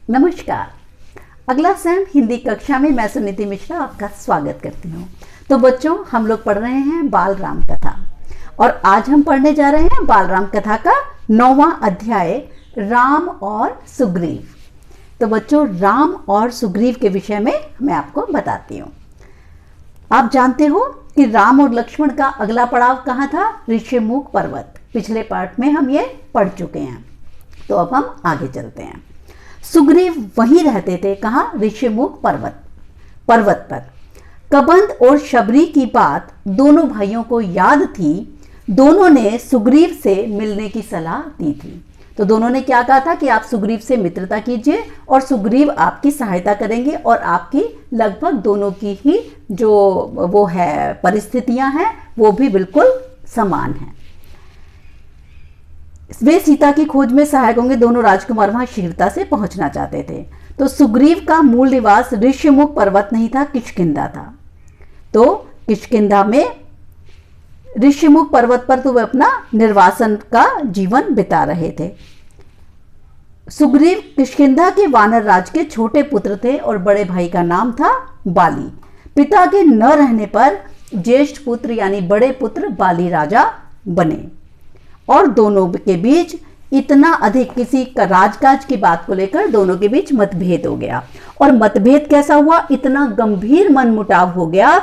नमस्कार। अगला सेम हिंदी कक्षा में मैं सुनीति मिश्रा आपका स्वागत करती हूँ। तो बच्चों, हम लोग पढ़ रहे हैं बाल राम कथा और आज हम पढ़ने जा रहे हैं बाल राम कथा का 9वां अध्याय राम और सुग्रीव। तो बच्चों, राम और सुग्रीव के विषय में मैं आपको बताती हूँ। आप जानते हो कि राम और लक्ष्मण का अगला पड़ाव कहाँ था? ऋष्यमुख पर्वत। पिछले पार्ट में हम ये पढ़ चुके हैं। तो अब हम आगे चलते हैं। सुग्रीव वहीं रहते थे। कहाँ? ऋष्यमुख पर्वत पर। कबंध और शबरी की बात दोनों भाइयों को याद थी। दोनों ने सुग्रीव से मिलने की सलाह दी थी। तो दोनों ने क्या कहा था कि आप सुग्रीव से मित्रता कीजिए और सुग्रीव आपकी सहायता करेंगे और आपकी लगभग दोनों की ही जो वो है परिस्थितियां हैं वो भी बिल्कुल समान हैं। वे सीता की खोज में सहायक होंगे। दोनों राजकुमार वहां शीघ्रता से पहुंचना चाहते थे। तो सुग्रीव का मूल निवास ऋष्यमुख पर्वत नहीं था, किष्किंधा था। तो किष्किंधा में ऋष्यमुख पर्वत पर तो वे अपना निर्वासन का जीवन बिता रहे थे। सुग्रीव किष्किंधा के वानर राज के छोटे पुत्र थे और बड़े भाई का नाम था बाली। पिता के न रहने पर ज्येष्ठ पुत्र यानी बड़े पुत्र बाली राजा बने और दोनों के बीच इतना अधिक किसी का राजकाज की बात को लेकर दोनों के बीच मतभेद हो गया। और मतभेद कैसा हुआ? इतना गंभीर मनमुटाव हो गया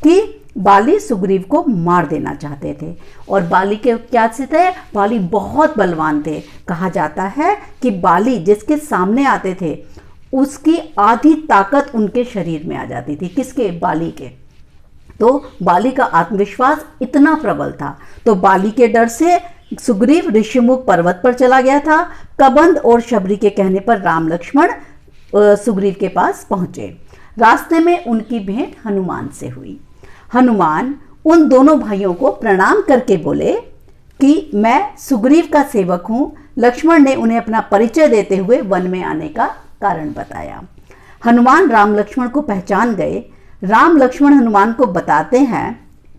कि बाली सुग्रीव को मार देना चाहते थे। और बाली के क्या से थे? बाली बहुत बलवान थे। कहा जाता है कि बाली जिसके सामने आते थे उसकी आधी ताकत उनके शरीर में आ जाती थी। किसके? बाली के। तो बाली का आत्मविश्वास इतना प्रबल था। तो बाली के डर से सुग्रीव ऋष्यमुख पर्वत पर चला गया था। कबंध और शबरी के कहने पर राम लक्ष्मण सुग्रीव के पास पहुंचे। रास्ते में उनकी भेंट हनुमान से हुई। हनुमान उन दोनों भाइयों को प्रणाम करके बोले कि मैं सुग्रीव का सेवक हूं। लक्ष्मण ने उन्हें अपना परिचय देते हुए वन में आने का कारण बताया। हनुमान राम लक्ष्मण को पहचान गए। राम लक्ष्मण हनुमान को बताते हैं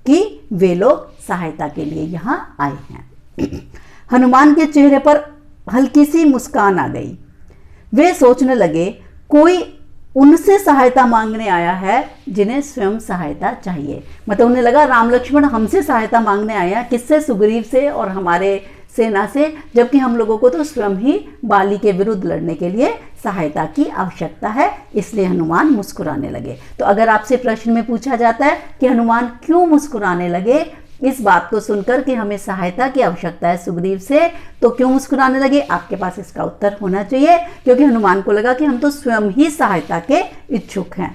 कि वे लोग सहायता के लिए यहाँ आए हैं। हनुमान के चेहरे पर हल्की सी मुस्कान आ गई। वे सोचने लगे कोई उनसे सहायता मांगने आया है जिन्हें स्वयं सहायता चाहिए। मतलब उन्हें लगा राम लक्ष्मण हमसे सहायता मांगने आए हैं। किससे? सुग्रीव से और हमारे सेना से, जबकि हम लोगों को तो स्वयं ही बाली के विरुद्ध लड़ने के लिए सहायता की आवश्यकता है। इसलिए हनुमान मुस्कुराने लगे। तो अगर आपसे प्रश्न में पूछा जाता है कि हनुमान क्यों मुस्कुराने लगे इस बात को सुनकर कि हमें सहायता की आवश्यकता है सुग्रीव से, तो क्यों मुस्कुराने लगे? आपके पास इसका उत्तर होना चाहिए क्योंकि हनुमान को लगा कि हम तो स्वयं ही सहायता के इच्छुक हैं।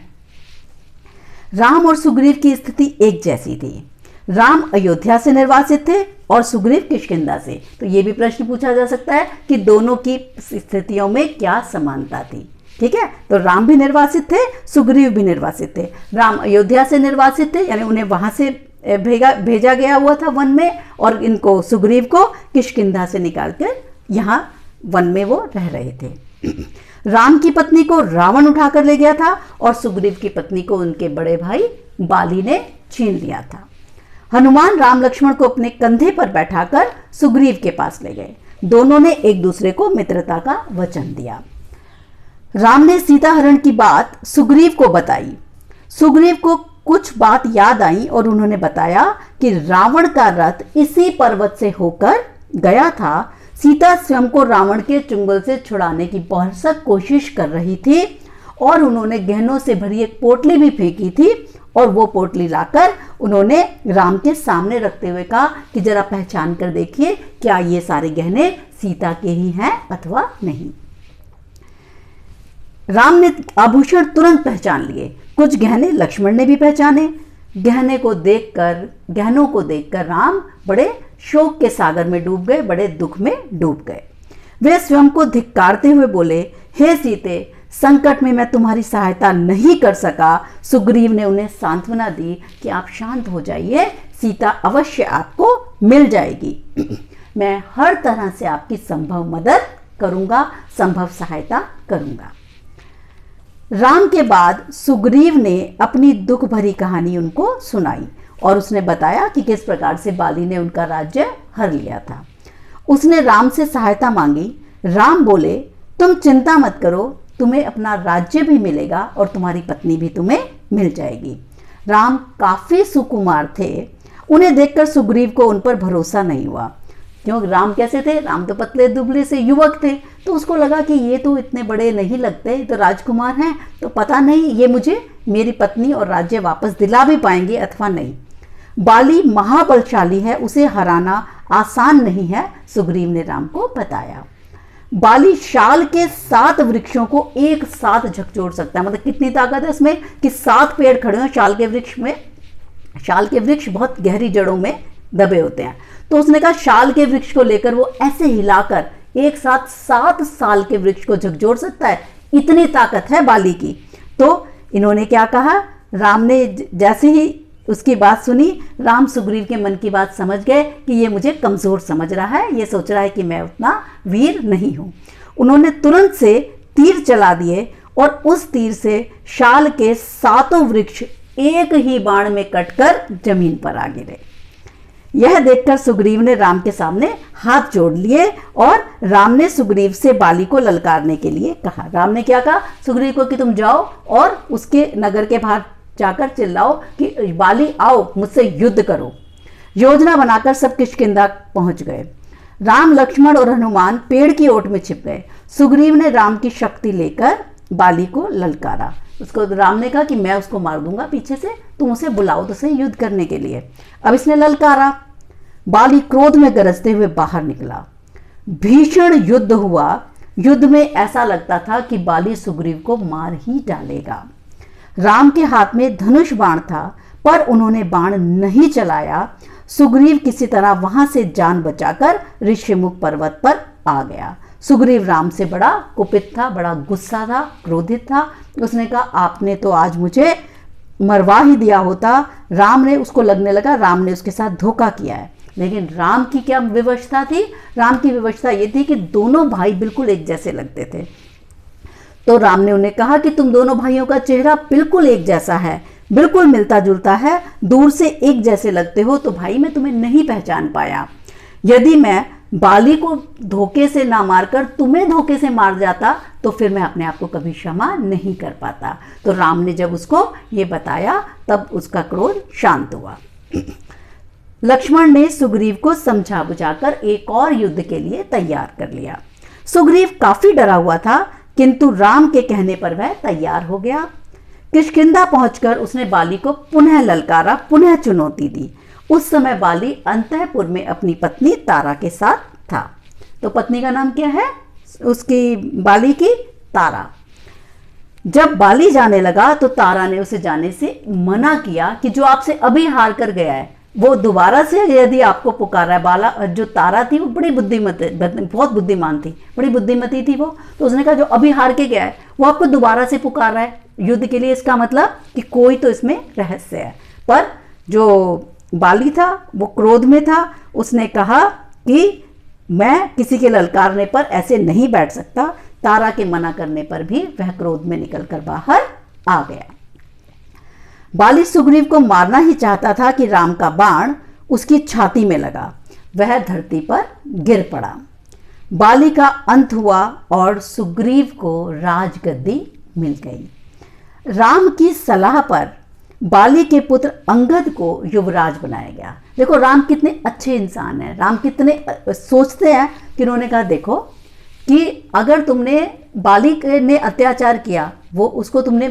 राम और सुग्रीव की स्थिति एक जैसी थी। राम अयोध्या से निर्वासित थे और सुग्रीव किष्किंधा से। तो ये भी प्रश्न पूछा जा सकता है कि दोनों की स्थितियों में क्या समानता थी। ठीक है, तो राम भी निर्वासित थे, सुग्रीव भी निर्वासित थे। राम अयोध्या से निर्वासित थे यानी उन्हें वहां से भेजा गया हुआ था वन में, और इनको सुग्रीव को किष्किंधा से निकालकर यहाँ वन में वो रह रहे थे। राम की पत्नी को रावण उठाकर ले गया था और सुग्रीव की पत्नी को उनके बड़े भाई बाली ने छीन लिया था। हनुमान राम लक्ष्मण को अपने कंधे पर बैठाकर सुग्रीव के पास ले गए। दोनों ने एक दूसरे को मित्रता का वचन दिया। राम ने सीता हरण की बात सुग्रीव को बताई। सुग्रीव को कुछ बात याद आई और उन्होंने बताया कि रावण का रथ इसी पर्वत से होकर गया था। सीता स्वयं को रावण के चुंगल से छुड़ाने की भरसक कोशिश कर रही थी और उन्होंने गहनों से भरी एक पोटली भी फेंकी थी और वो पोटली लाकर उन्होंने राम के सामने रखते हुए कहा कि जरा पहचान कर देखिए क्या ये सारे गहने सीता के ही हैं अथवा नहीं। राम ने आभूषण तुरंत पहचान लिए। कुछ गहने लक्ष्मण ने भी पहचाने। गहनों को देखकर राम बड़े शोक के सागर में डूब गए, बड़े दुख में डूब गए। वे स्वयं को धिक्कारते हुए बोले, हे सीते, संकट में मैं तुम्हारी सहायता नहीं कर सका। सुग्रीव ने उन्हें सांत्वना दी कि आप शांत हो जाइए, सीता अवश्य आपको मिल जाएगी। मैं हर तरह से आपकी संभव मदद करूंगा, संभव सहायता करूंगा। राम के बाद सुग्रीव ने अपनी दुख भरी कहानी उनको सुनाई और उसने बताया कि किस प्रकार से बाली ने उनका राज्य हर लिया था। उसने राम से सहायता मांगी। राम बोले, तुम चिंता मत करो, तुम्हें अपना राज्य भी मिलेगा और तुम्हारी पत्नी भी तुम्हें मिल जाएगी। राम काफी सुकुमार थे। उन्हें देखकर सुग्रीव को उन पर भरोसा नहीं हुआ। क्योंकि राम कैसे थे? राम तो पतले दुबले से युवक थे, तो उसको लगा कि ये तो इतने बड़े नहीं लगते, तो राजकुमार हैं, तो पता नहीं ये मुझे मेरी पत्नी और राज्य वापस दिला भी पाएंगे अथवा नहीं। बाली महाबलशाली है, उसे हराना आसान नहीं है, सुग्रीव ने राम को बताया। बाली शाल के 7 वृक्षों को एक साथ झकझोर सकता है। मतलब कितनी ताकत है उसमें कि 7 पेड़ खड़े हो शाल के वृक्ष में। शाल के वृक्ष बहुत गहरी जड़ों में दबे होते हैं, तो उसने कहा शाल के वृक्ष को लेकर वो ऐसे हिलाकर एक साथ 7 साल के वृक्ष को झकझोर सकता है। इतनी ताकत है बाली की। तो इन्होंने क्या कहा, राम ने जैसे ही उसकी बात सुनी, राम सुग्रीव के मन की बात समझ गए कि ये मुझे कमजोर समझ रहा है, ये सोच रहा है कि मैं उतना वीर नहीं हूं। उन्होंने तुरंत से तीर चला दिए और उस तीर से शाल के 7 वृक्ष एक ही बाण में कटकर जमीन पर आ गिरे। यह देखकर सुग्रीव ने राम के सामने हाथ जोड़ लिए और राम ने सुग्रीव से बाली को ललकारने के लिए कहा। राम ने क्या कहा सुग्रीव को कि तुम जाओ और उसके नगर के बाहर जाकर चिल्लाओ कि बाली आओ मुझसे युद्ध करो। योजना बनाकर सब किष्किंधा पहुंच गए। राम लक्ष्मण और हनुमान पेड़ की ओट में छिप गए। सुग्रीव ने राम की शक्ति लेकर बाली को ललकारा। उसको राम ने कहा कि मैं उसको मार दूंगा पीछे से, तुम उसे बुलाओ तो सही युद्ध करने के लिए। अब इसने ललकारा। बाली क्रोध में गरजते हुए बाहर निकला। भीषण युद्ध हुआ। युद्ध में ऐसा लगता था कि बाली सुग्रीव को मार ही डालेगा। राम के हाथ में धनुष बाण था, पर उन्होंने बाण नहीं चलाया। सुग्रीव किसी तरह वहां से जान बचाकर ऋषिमुख पर्वत पर आ गया। सुग्रीव राम से बड़ा कुपित था, बड़ा गुस्सा था, क्रोधित था। उसने कहा आपने तो आज मुझे मरवा ही दिया होता। राम ने उसको लगने लगा राम ने उसके साथ धोखा किया है। लेकिन राम की क्या विवशता थी? राम की विवशता ये थी कि दोनों भाई बिल्कुल एक जैसे लगते थे। तो राम ने उन्हें कहा कि तुम दोनों भाइयों का चेहरा बिल्कुल एक जैसा है, बिल्कुल मिलता जुलता है, दूर से एक जैसे लगते हो, तो भाई मैं तुम्हें नहीं पहचान पाया। यदि मैं बाली को धोखे से ना मारकर तुम्हें धोखे से मार जाता तो फिर मैं अपने आप को कभी क्षमा नहीं कर पाता। तो राम ने जब उसको ये बताया तब उसका क्रोध शांत हुआ। लक्ष्मण ने सुग्रीव को समझा बुझाकर एक और युद्ध के लिए तैयार कर लिया। सुग्रीव काफी डरा हुआ था, किंतु राम के कहने पर वह तैयार हो गया। किष्किंधा पहुंचकर उसने बाली को पुनः ललकारा, पुनः चुनौती दी। उस समय बाली अंतःपुर में अपनी पत्नी तारा के साथ था। तो पत्नी का नाम क्या है उसकी? बाली की तारा। जब बाली जाने लगा तो तारा ने उसे जाने से मना किया कि जो आपसे अभी हार कर गया है वो दोबारा से यदि आपको पुकारा है। बाला जो तारा थी वो बड़ी बुद्धिमती, बहुत बुद्धिमान थी, बड़ी बुद्धिमती थी वो। तो उसने कहा जो अभी हार के गया है वो आपको दोबारा से पुकार रहा है युद्ध के लिए। इसका मतलब कि कोई तो इसमें रहस्य है। पर जो बाली था वो क्रोध में था। उसने कहा कि मैं किसी के ललकारने पर ऐसे नहीं बैठ सकता। तारा के मना करने पर भी वह क्रोध में निकलकर बाहर आ गया। बाली सुग्रीव को मारना ही चाहता था कि राम का बाण उसकी छाती में लगा। वह धरती पर गिर पड़ा। बाली का अंत हुआ और सुग्रीव को राजगद्दी मिल गई। राम की सलाह पर बाली के पुत्र अंगद को युवराज बनाया गया। देखो राम कितने अच्छे इंसान हैं, राम कितने सोचते हैं कि उन्होंने कहा देखो कि अगर तुमने बाली ने अत्याचार किया वो उसको तुमने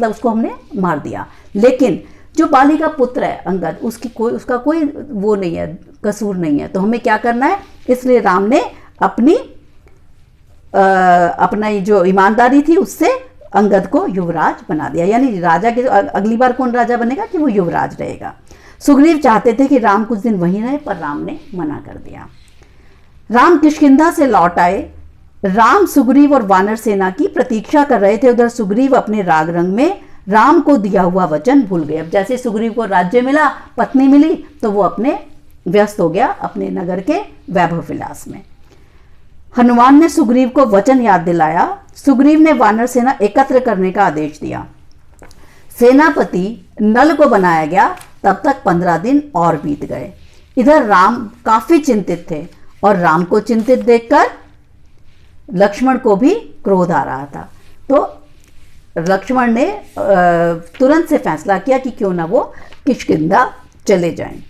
उसको हमने मार दिया, लेकिन जो बाली का पुत्र है अंगद उसका कोई वो नहीं है, कसूर नहीं है, तो हमें क्या करना है। इसलिए राम ने अपना जो ईमानदारी थी उससे अंगद को युवराज बना दिया। यानी राजा के अगली बार कौन राजा बनेगा कि वो युवराज रहेगा। सुग्रीव चाहते थे कि राम कुछ दिन वहीं रहे, पर राम ने मना कर दिया। राम किष्किंधा से लौट आए। राम सुग्रीव और वानर सेना की प्रतीक्षा कर रहे थे। उधर सुग्रीव अपने राग रंग में राम को दिया हुआ वचन भूल गए। अब जैसे सुग्रीव को राज्य मिला, पत्नी मिली, तो वो अपने व्यस्त हो गया अपने नगर के वैभव विलास में। हनुमान ने सुग्रीव को वचन याद दिलाया। सुग्रीव ने वानर सेना एकत्र करने का आदेश दिया। सेनापति नल को बनाया गया। तब तक 15 दिन और बीत गए। इधर राम काफी चिंतित थे और राम को चिंतित देखकर लक्ष्मण को भी क्रोध आ रहा था। तो लक्ष्मण ने तुरंत से फैसला किया कि क्यों ना वो किष्किंधा चले जाएं।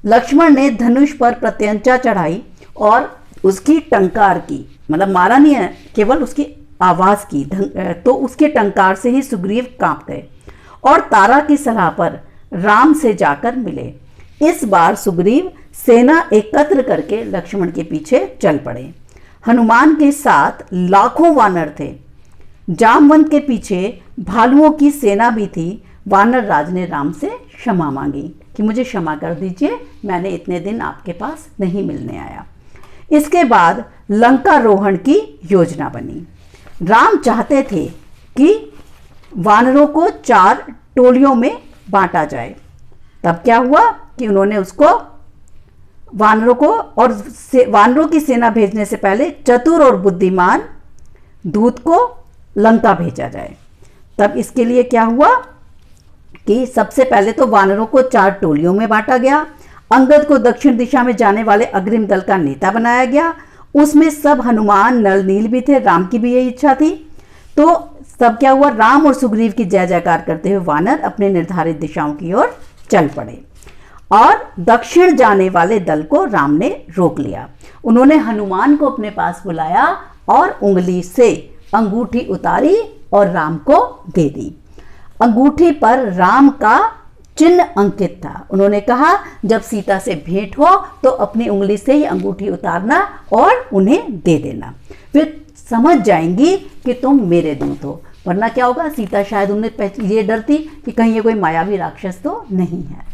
लक्ष्मण ने धनुष पर प्रत्यंचा चढ़ाई और उसकी टंकार की, मतलब मारा नहीं है, केवल उसकी आवाज़ की, तो उसके टंकार से ही सुग्रीव कांप गए और तारा की सलाह पर राम से जाकर मिले। इस बार सुग्रीव सेना एकत्र करके लक्ष्मण के पीछे चल पड़े। हनुमान के साथ लाखों वानर थे। जामवंत के पीछे भालुओं की सेना भी थी। वानर राज ने राम से क्षमा मांगी कि मुझे क्षमा कर दीजिए, मैंने इतने दिन आपके पास नहीं मिलने आया। इसके बाद लंका रोहण की योजना बनी। राम चाहते थे कि वानरों को 4 टोलियों में बांटा जाए। तब क्या हुआ कि उन्होंने उसको वानरों की सेना भेजने से पहले चतुर और बुद्धिमान दूत को लंका भेजा जाए। तब इसके लिए क्या हुआ कि सबसे पहले तो वानरों को 4 टोलियों में बांटा गया। अंगद को दक्षिण दिशा में जाने वाले अग्रिम दल का नेता बनाया गया। उसमें सब हनुमान नल नील भी थे, राम की भी यही इच्छा थी। तो तब क्या हुआ, राम और सुग्रीव की जय जयकार करते हुए वानर अपने निर्धारित दिशाओं की ओर चल पड़े और दक्षिण जाने वाले दल को राम ने रोक लिया। उन्होंने हनुमान को अपने पास बुलाया और उंगली से अंगूठी उतारी और राम को दे दी। अंगूठी पर राम का चिन्ह अंकित था। उन्होंने कहा, जब सीता से भेंट हो तो अपनी उंगली से ही अंगूठी उतारना और उन्हें दे देना, वे समझ जाएंगी कि तुम मेरे दूत हो। वरना क्या होगा, सीता शायद उन्हें ये डरती कि कहीं ये कोई मायावी राक्षस तो नहीं है।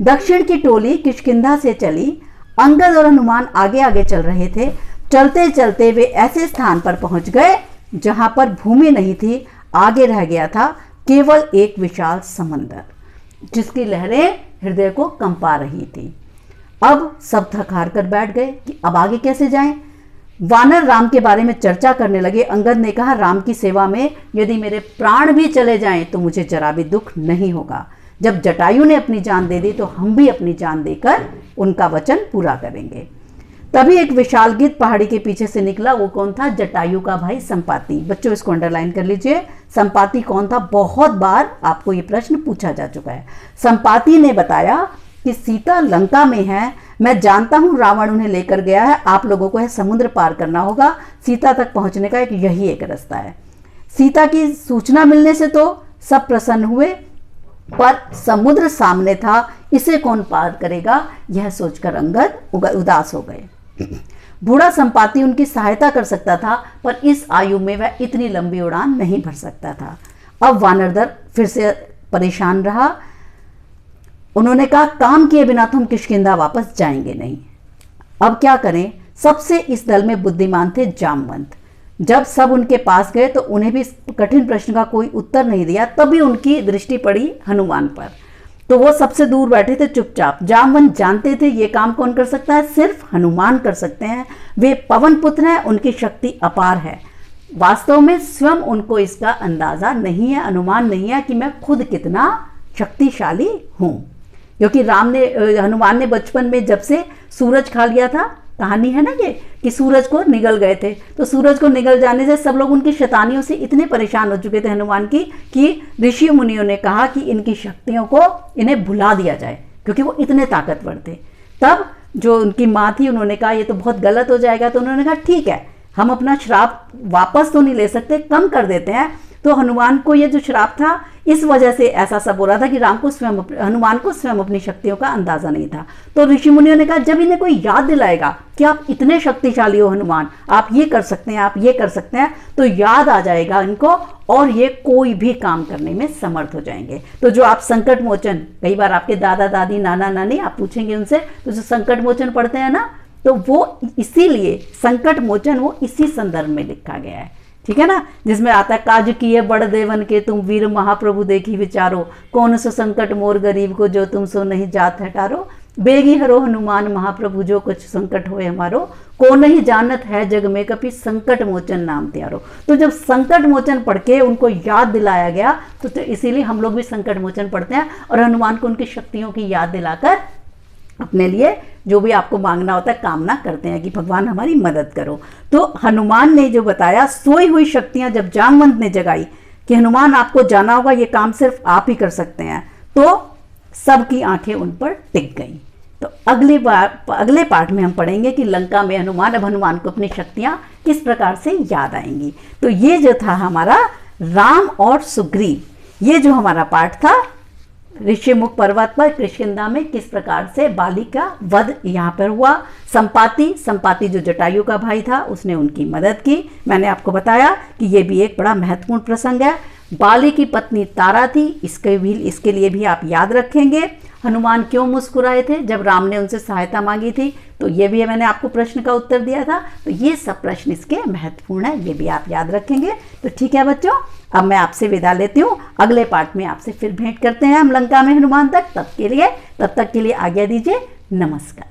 दक्षिण की टोली किष्किंधा से चली। अंगद और हनुमान आगे आगे चल रहे थे। चलते चलते वे ऐसे स्थान पर पहुंच गए जहां पर भूमि नहीं थी। आगे रह गया था केवल एक विशाल समंदर, जिसकी लहरें हृदय को कंपा रही थी। अब सब थक हार कर बैठ गए कि अब आगे कैसे जाएं। वानर राम के बारे में चर्चा करने लगे। अंगद ने कहा, राम की सेवा में यदि मेरे प्राण भी चले जाएं तो मुझे जरा भी दुख नहीं होगा। जब जटायु ने अपनी जान दे दी तो हम भी अपनी जान देकर उनका वचन पूरा करेंगे। तभी एक विशाल गिद्ध पहाड़ी के पीछे से निकला। वो कौन था? जटायु का भाई संपाति। बच्चों इसको अंडरलाइन कर लीजिए। संपाति कौन था? बहुत बार आपको ये प्रश्न पूछा जा चुका है। संपाति ने बताया कि सीता लंका में है, मैं जानता हूं रावण उन्हें लेकर गया है, आप लोगों को यह समुद्र पार करना होगा। सीता तक पहुंचने का यही एक रास्ता है। सीता की सूचना मिलने से तो सब प्रसन्न हुए, पर समुद्र सामने था, इसे कौन पार करेगा, यह सोचकर अंगद उदास हो गए। बूढ़ा संपाति उनकी सहायता कर सकता था, पर इस आयु में वह इतनी लंबी उड़ान नहीं भर सकता था। अब वानरदल फिर से परेशान रहा। उन्होंने कहा, काम किए बिना तो हम किष्किंधा वापस जाएंगे नहीं। अब क्या करें? सबसे इस दल में बुद्धिमान थे जामवंत। जब सब उनके पास गए तो उन्हें भी कठिन प्रश्न का कोई उत्तर नहीं दिया। तभी उनकी दृष्टि पड़ी हनुमान पर, तो वो सबसे दूर बैठे थे चुपचाप। जामवंत जानते थे ये काम कौन कर सकता है, सिर्फ हनुमान कर सकते हैं। वे पवन पुत्र हैं, उनकी शक्ति अपार है। वास्तव में स्वयं उनको इसका अंदाजा नहीं है, अनुमान नहीं है कि मैं खुद कितना शक्तिशाली हूँ, क्योंकि हनुमान ने बचपन में जब से सूरज खा लिया था, कहानी है ना ये, कि सूरज को निगल गए थे, तो सूरज को निगल जाने से सब लोग उनकी शैतानियों से इतने परेशान हो चुके थे हनुमान की, कि ऋषि मुनियों ने कहा कि इनकी शक्तियों को इन्हें भुला दिया जाए, क्योंकि वो इतने ताकतवर थे। तब जो उनकी माँ थी, उन्होंने कहा ये तो बहुत गलत हो जाएगा, तो उन्होंने कहा ठीक है, हम अपना श्राप वापस तो नहीं ले सकते, कम कर देते हैं। तो हनुमान को ये जो श्राप था, इस वजह से ऐसा सब हो रहा था कि हनुमान को स्वयं अपनी शक्तियों का अंदाजा नहीं था। तो ऋषि मुनियों ने कहा, जब इन्हें कोई याद दिलाएगा कि आप इतने शक्तिशाली हो हनुमान, आप ये कर सकते हैं, आप ये कर सकते हैं, तो याद आ जाएगा इनको और ये कोई भी काम करने में समर्थ हो जाएंगे। तो जो आप संकट मोचन, कई बार आपके दादा दादी नाना नानी आप पूछेंगे उनसे, तो जो संकट मोचन पढ़ते हैं ना, तो वो इसीलिए संकट मोचन वो इसी संदर्भ में लिखा गया है, ठीक है ना, जिसमें आता है, काज किए बड़ देवन के तुम वीर महाप्रभु देखी विचारो, कौन सो संकट मोर गरीब को जो तुम सो नहीं जात हटारो, बेगी हरो हनुमान महाप्रभु जो कुछ संकट होए हमारो, को नहीं जानत है जग में कभी संकट मोचन नाम त्यारो। तो जब संकट मोचन पढ़ के उनको याद दिलाया गया, तो इसीलिए हम लोग भी संकट मोचन पढ़ते हैं और हनुमान को उनकी शक्तियों की याद दिलाकर अपने लिए जो भी आपको मांगना होता है, कामना करते हैं कि भगवान हमारी मदद करो। तो हनुमान ने जो बताया, सोई हुई शक्तियां जब जामवंत ने जगाई कि हनुमान आपको जाना होगा, ये काम सिर्फ आप ही कर सकते हैं, तो सबकी आंखें उन पर टिक गईं। तो अगले पार्ट में हम पढ़ेंगे कि लंका में हनुमान, अब हनुमान को अपनी शक्तियां किस प्रकार से याद आएंगी। तो ये जो था हमारा राम और सुग्रीव, ये जो हमारा पार्ट था ऋषिमुख पर्वत पर किष्किंधा में किस प्रकार से बाली का वध यहाँ पर हुआ। संपाति जो जटायु का भाई था, उसने उनकी मदद की। मैंने आपको बताया कि ये भी एक बड़ा महत्वपूर्ण प्रसंग है। बाली की पत्नी तारा थी, इसके लिए भी आप याद रखेंगे। हनुमान क्यों मुस्कुराए थे जब राम ने उनसे सहायता मांगी थी, तो ये भी मैंने आपको प्रश्न का उत्तर दिया था। तो ये सब प्रश्न इसके महत्वपूर्ण है, ये भी आप याद रखेंगे। तो ठीक है बच्चों, अब मैं आपसे विदा लेती हूँ। अगले पार्ट में आपसे फिर भेंट करते हैं हम लंका में हनुमान तक। तब तक के लिए आज्ञा दीजिए। नमस्कार।